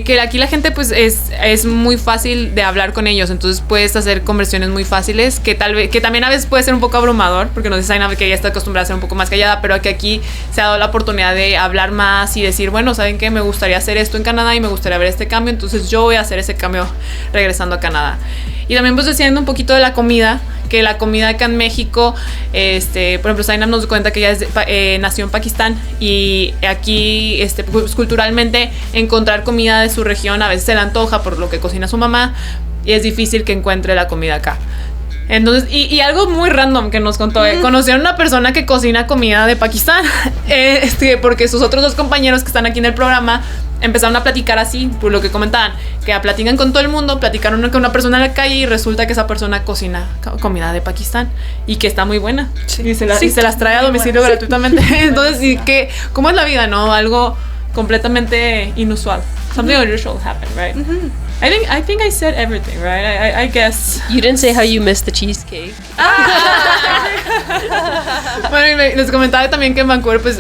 Que aquí la gente pues es muy fácil de hablar con ellos, entonces puedes hacer conversaciones muy fáciles, que también a veces puede ser un poco abrumador, porque nos dice Aina que ella está acostumbrada a ser un poco más callada, pero que aquí se ha dado la oportunidad de hablar más y decir, bueno, ¿saben qué? Me gustaría hacer esto en Canadá y me gustaría ver este cambio, entonces yo voy a hacer ese cambio regresando a Canadá. Y también pues diciendo un poquito de la comida, que la comida acá en México, por ejemplo, Zainab nos cuenta que ella nació en Pakistán y aquí pues, culturalmente encontrar comida de su región a veces se le antoja por lo que cocina su mamá y es difícil que encuentre la comida acá. Entonces, y algo muy random que nos contó, conocieron a una persona que cocina comida de Pakistán, porque sus otros dos compañeros que están aquí en el programa empezaron a platicar así, por lo que comentaban, que platican con todo el mundo, platicaron con una persona en la calle y resulta que esa persona cocina comida de Pakistán y que está muy buena. Sí. Y se las trae a domicilio gratuitamente. Entonces, ¿cómo es la vida, no? Algo completamente inusual. Something unusual happened, right? Mm-hmm. I think I said everything, right? I guess. You didn't say how you missed the cheesecake. Bueno, les comentaba también que en Vancouver, pues,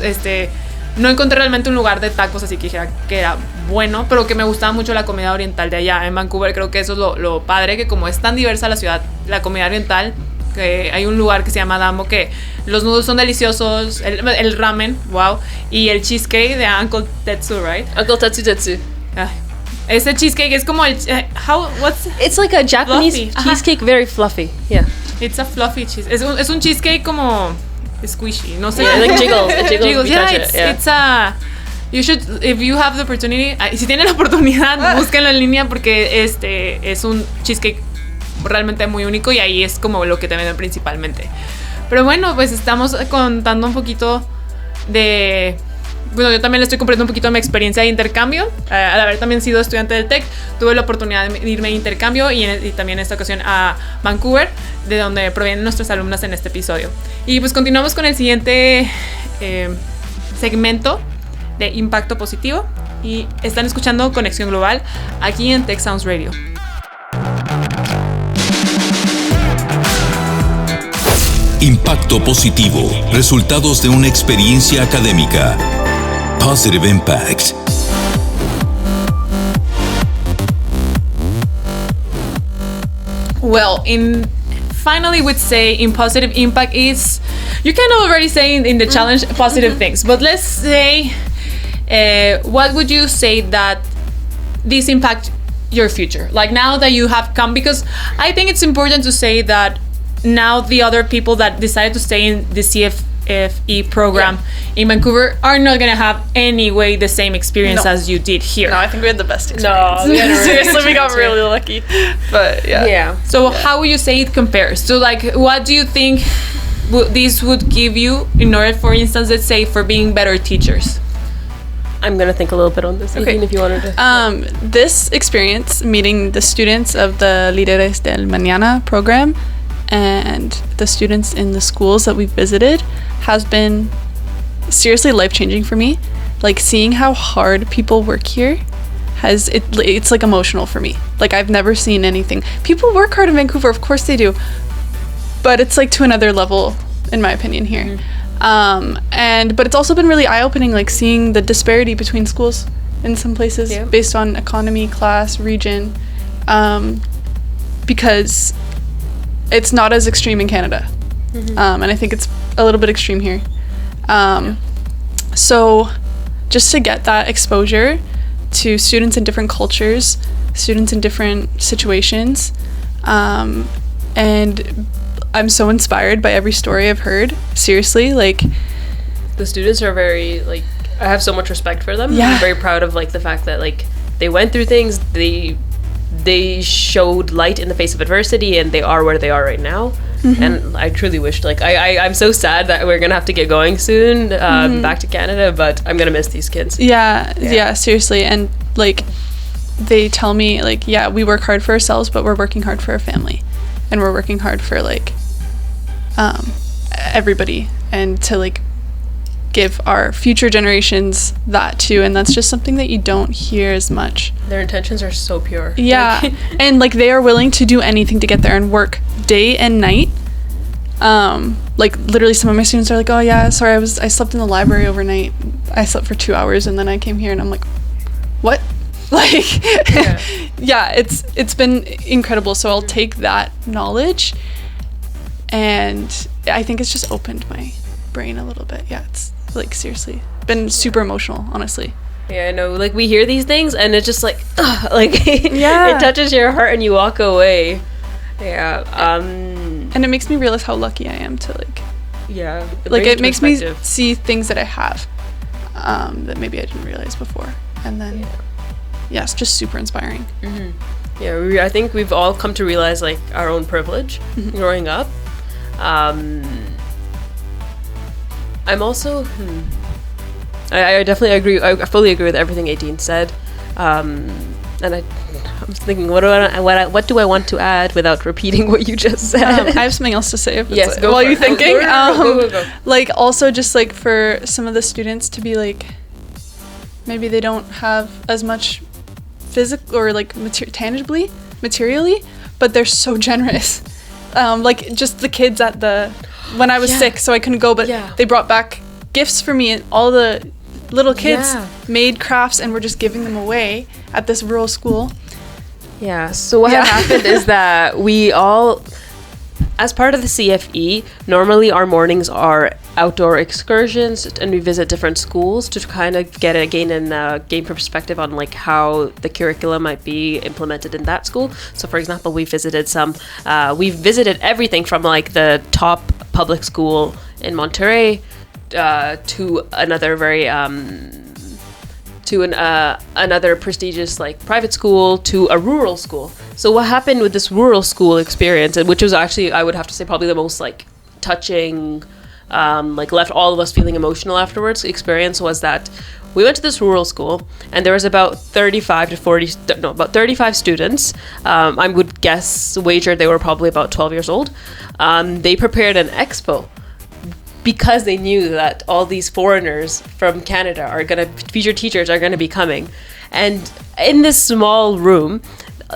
no encontré realmente un lugar de tacos así que dijera que era bueno, pero que me gustaba mucho la comida oriental de allá. En Vancouver creo que eso es lo padre, que como es tan diversa la ciudad, la comida oriental, que hay un lugar que se llama Dambo, que los noodles son deliciosos, el ramen, wow, y el cheesecake de Uncle Tetsu, right? Uncle Tetsu. Ese cheesecake es como It's like a Japanese fluffy. cheesecake, very fluffy. Yeah. It's a fluffy cheese. Es un cheesecake como squishy, no sé. Yeah, like jiggles. Yeah, you should, if you have the opportunity, si tienen la oportunidad, búsquenlo en línea porque es un cheesecake realmente muy único y ahí es como lo que te venden principalmente. Pero bueno, pues estamos contando un poquito de... Bueno, yo también le estoy compartiendo un poquito de mi experiencia de intercambio. Al haber también sido estudiante del TEC, tuve la oportunidad de irme de intercambio y también en esta ocasión a Vancouver, de donde provienen nuestras alumnas en este episodio. Y pues continuamos con el siguiente segmento de Impacto Positivo. Y están escuchando Conexión Global aquí en Tech Sounds Radio. Impacto positivo. Resultados de una experiencia académica. Positive impact. Well, finally would say in positive impact is, you can already say in the challenge positive things, but let's say, what would you say that this impact your future? Like now that you have come, because I think it's important to say that now the other people that decided to stay in the CFE program in Vancouver are not going to have any way the same experience as you did here. No, I think we had the best experience. No, seriously, we got really lucky. But yeah. So how would you say it compares? So like, what do you think this would give you in order, for instance, let's say for being better teachers? I'm going to think a little bit on this, okay. Even if you wanted to. This experience, meeting the students of the Líderes del Mañana program, and the students in the schools that we've visited has been seriously life-changing for me. Like seeing how hard people work here it's like emotional for me. Like I've never seen anything. People work hard in Vancouver, of course they do, but it's like to another level in my opinion here. But it's also been really eye-opening, like seeing the disparity between schools in some places based on economy, class, region, because it's not as extreme in Canada. And I think it's a little bit extreme here. So just to get that exposure to students in different cultures, students in different situations, and I'm so inspired by every story I've heard. Seriously, like the students are very, like, I have so much respect for them. Yeah. I'm very proud of like the fact that like they went through things, they they showed light in the face of adversity, and they are where they are right now. And I truly wished, like, I'm so sad that we're gonna have to get going soon back to Canada, but I'm gonna miss these kids. Yeah, seriously. And like, they tell me, like, yeah, we work hard for ourselves, but we're working hard for our family, and we're working hard for, like, everybody, and to, like, give our future generations that too. And that's just something that you don't hear as much. Their intentions are so pure. Yeah. And like, they are willing to do anything to get there and work day and night. Like, literally some of my students are like, oh yeah, sorry, I slept in the library overnight. I slept for 2 hours and then I came here. And I'm like, what? Like, yeah, it's been incredible. So I'll take that knowledge, and I think it's just opened my brain a little bit. Yeah, it's like, seriously been super emotional, honestly. Yeah, I know, like, we hear these things and it's just like, like, yeah, it touches your heart and you walk away. Yeah. And it makes me realize how lucky I am to, like, yeah, like, it makes me see things that I have that maybe I didn't realize before. And then yeah, it's just super inspiring. Yeah, I think we've all come to realize, like, our own privilege growing up. I'm also I definitely agree. I fully agree with everything Aideen said. And I was thinking, what do I want to add without repeating what you just said? I have something else to say. Yes, go while you're thinking. Go. Like, also just, like, for some of the students to be like, maybe they don't have as much physical or, like, materially, but they're so generous. Like, just the kids when I was sick, so I couldn't go, but they brought back gifts for me, and all the little kids made crafts and were just giving them away at this rural school. Yeah, so what had happened is that we all, as part of the CFE, normally our mornings are outdoor excursions, and we visit different schools to kind of gain perspective on, like, how the curriculum might be implemented in that school. So, for example, we visited everything from, like, the top public school in Monterrey to another very another prestigious, like, private school, to a rural school. So what happened with this rural school experience, and which was actually, I would have to say, probably the most, like, touching, like, left all of us feeling emotional afterwards experience, was that we went to this rural school, and there was about 35 students. I would wager they were probably about 12 years old. They prepared an expo because they knew that all these foreigners from Canada future teachers are gonna be coming. And in this small room,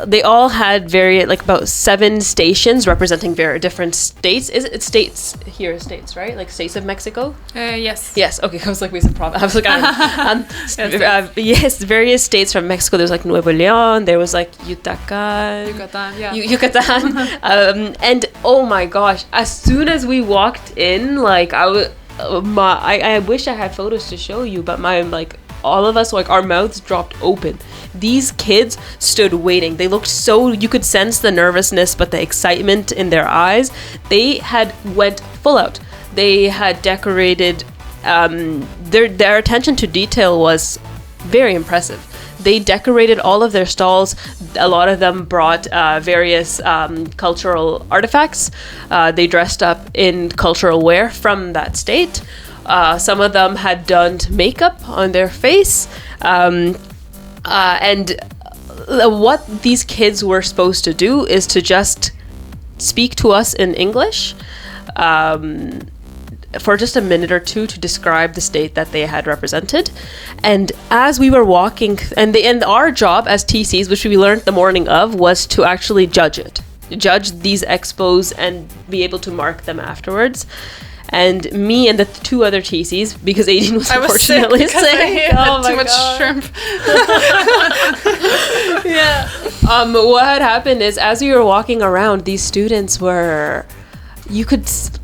they all had about 7 stations representing very different states. Is it states here? States, right? Like, states of Mexico? Yes. Yes. Okay. I was like, we said province. I was like, yes, various states from Mexico. There was, like, Nuevo León. There was, like, Yucatan. Yeah. Yucatan. And oh my gosh, as soon as we walked in, like, I wish I had photos to show you, but all of us, like, our mouths dropped open. These kids stood waiting. They looked you could sense the nervousness, but the excitement in their eyes. They went full out. They had decorated, their attention to detail was very impressive. They decorated all of their stalls. A lot of them brought various cultural artifacts. They dressed up in cultural wear from that state. Some of them had done makeup on their face. And what these kids were supposed to do is to just speak to us in English for just a minute or two to describe the state that they had represented. And as we were walking, and our job as TCs, which we learned the morning of, was to actually judge these expos and be able to mark them afterwards. And me and the 2 other TCs, because Aideen was unfortunately sick. I had too much shrimp. Yeah. What had happened is, as we were walking around, these students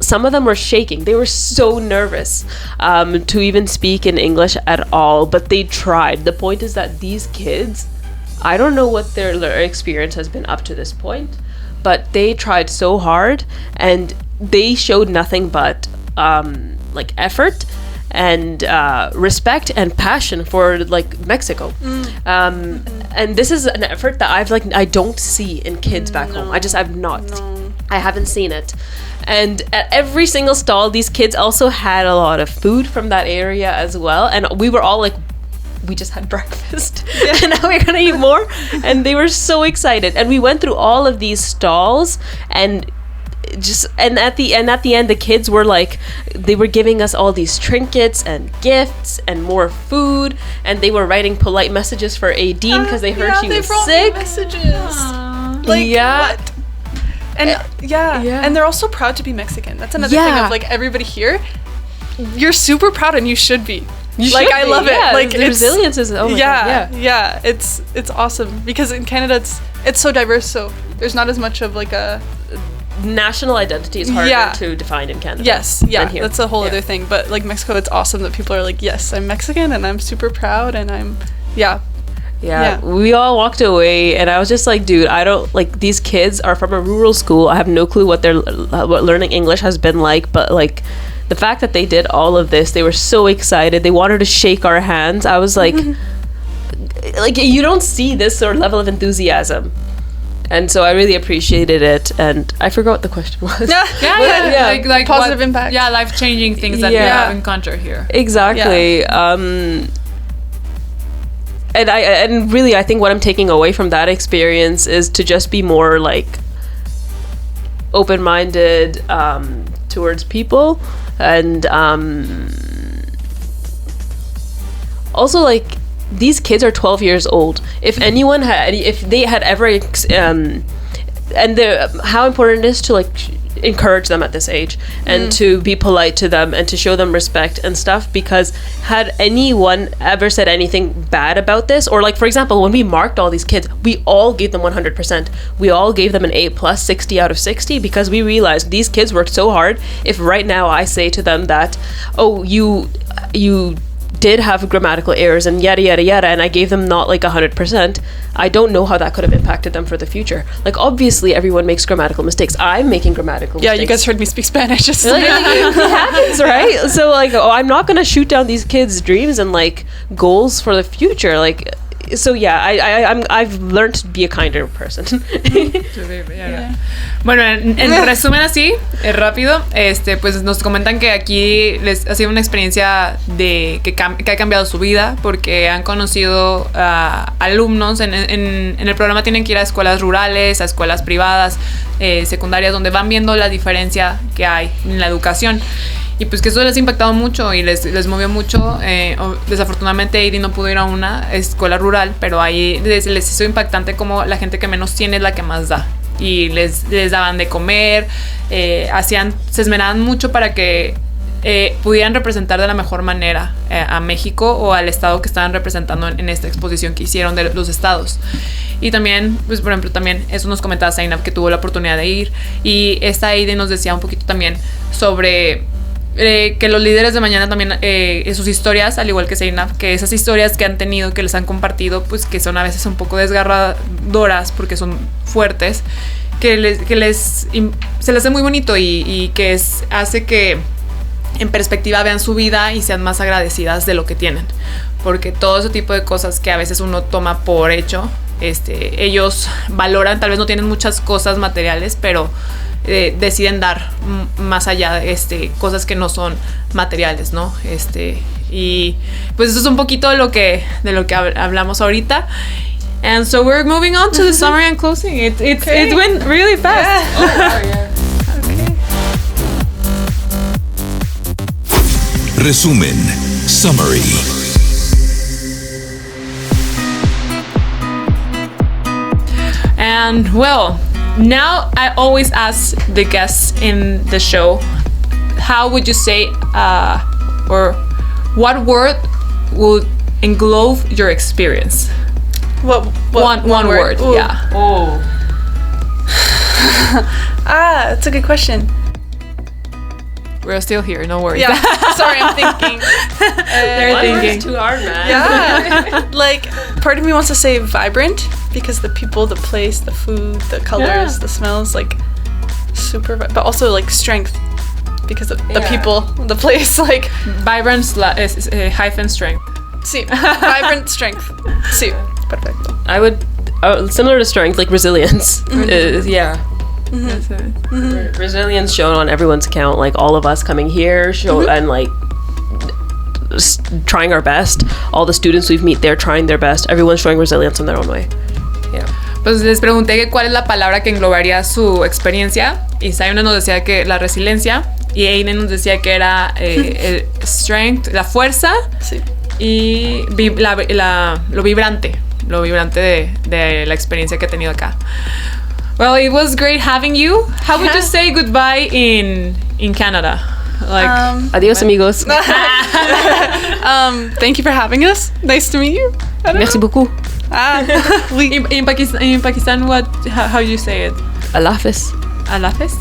some of them were shaking. They were so nervous to even speak in English at all, but they tried. The point is that these kids, I don't know what their experience has been up to this point, but they tried so hard, and they showed nothing but like, effort and respect and passion for, like, Mexico. and this is an effort that I don't see in kids back home. I haven't seen it. And at every single stall, these kids also had a lot of food from that area as well. And we were all like, we just had breakfast and now we're gonna eat more. And they were so excited. And we went through all of these stalls and at the end the kids were like, they were giving us all these trinkets and gifts and more food, and they were writing polite messages for Aideen because they heard she was sick. Messages. Like, what? And and they're also proud to be Mexican. That's another thing of like everybody here. You're super proud and you should be. I love it. Like the resilience is it's awesome because in Canada it's so diverse, so there's not as much of like a national identity is harder to define in Canada. Than here. That's a whole other thing. But like Mexico, it's awesome that people are like, yes, I'm Mexican and I'm super proud and I'm we all walked away and I was just like, dude, I don't like, these kids are from a rural school. I have no clue what learning English has been like, but like the fact that they did all of this, they were so excited. They wanted to shake our hands. I was like, like you don't see this sort of level of enthusiasm. And so I really appreciated it, and I forgot what the question was. Like positive impact. Yeah, life-changing things that we have encountered here. Exactly. And really, I think what I'm taking away from that experience is to just be more like open-minded towards people, and also like, these kids are 12 years old. If they had ever how important it is to like encourage them at this age and to be polite to them and to show them respect and stuff, because had anyone ever said anything bad about this, or like for example when we marked all these kids, we all gave them 100%. We all gave them an A+, 60 out of 60, because we realized these kids worked so hard. If right now I say to them that, oh, you did have grammatical errors and yada yada yada, and I gave them not like 100%, I don't know how that could have impacted them for the future. Like obviously everyone makes grammatical mistakes. I'm making grammatical mistakes. You guys heard me speak Spanish. Just it happens, right? So like, I'm not gonna shoot down these kids' dreams and like goals for the future. Like, so I've learned to be a kinder person. Bueno, en resumen así, rápido, pues nos comentan que aquí les ha sido una experiencia que ha cambiado su vida, porque han conocido alumnos. En el programa tienen que ir a escuelas rurales, a escuelas privadas, secundarias, donde van viendo la diferencia que hay en la educación. Y pues que eso les ha impactado mucho y les movió mucho. Desafortunadamente Aideen no pudo ir a una escuela rural, pero ahí les hizo impactante como la gente que menos tiene es la que más da. Y les daban de comer, se esmeraban mucho para que pudieran representar de la mejor manera a México o al estado que estaban representando en esta exposición que hicieron de los estados. Y también, pues por ejemplo, también eso nos comentaba Zainab, que tuvo la oportunidad de ir, y esta Aideen nos decía un poquito también sobre que los líderes de mañana también, sus historias, al igual que Zainab, que esas historias que han tenido, que les han compartido, pues que son a veces un poco desgarradoras porque son fuertes, se les hace muy bonito y que hace que en perspectiva vean su vida y sean más agradecidas de lo que tienen, porque todo ese tipo de cosas que a veces uno toma por hecho, ellos valoran. Tal vez no tienen muchas cosas materiales, pero deciden dar más allá de cosas que no son materiales, ¿no? Y pues eso es un poquito de lo que hablamos ahorita. And so we're moving on to the summary and closing. It went really fast. Yeah. Oh, wow, yeah. Okay. Resumen. Summary. And well, now I always ask the guests in the show, how would you say, or what word would englobe your experience? What one word? Ooh. Yeah. Oh. That's a good question. We're still here, no worries. Yeah. Sorry, I'm thinking. They're thinking. It's too hard, man. Yeah. Like, part of me wants to say vibrant, because the people, the place, the food, the colors, the smells, like super, but also like strength, because of the people, the place, like vibrant hyphen strength. Sí, vibrant strength. Sí, Perfecto. I would, similar to strength, like resilience. Yeah. Resilience shown on everyone's account, like all of us coming here, and like trying our best. All the students we've met there trying their best. Everyone's showing resilience in their own way. Yeah. Pues les pregunté que cuál es la palabra que englobaría su experiencia y Sayuna nos decía que la resiliencia y Aiden nos decía que era el strength, la fuerza, sí, y lo vibrante de la experiencia que ha tenido acá. Well, it was great having you. How would you say goodbye in Canada? Like, adios, amigos. Thank you for having us. Nice to meet you. Merci beaucoup. In Pakistan, how do you say it? Allah Hafiz. Allah Hafiz.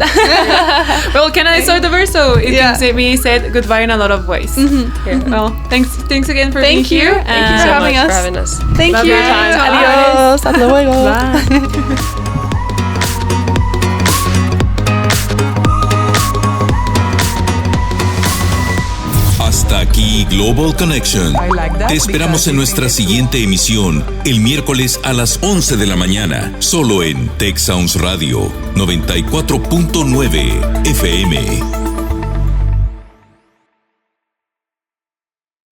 Well, Canada is so diverse, so it can be said goodbye in a lot of ways. Yeah. Well, thanks again for being here. Thank you so much for having us. Thank Love you. Your time. Adios. Hasta luego. Bye. Hasta aquí Global Connection. Te esperamos en nuestra siguiente emisión, el miércoles a las 11 de la mañana, solo en Tech Sounds Radio 94.9 FM.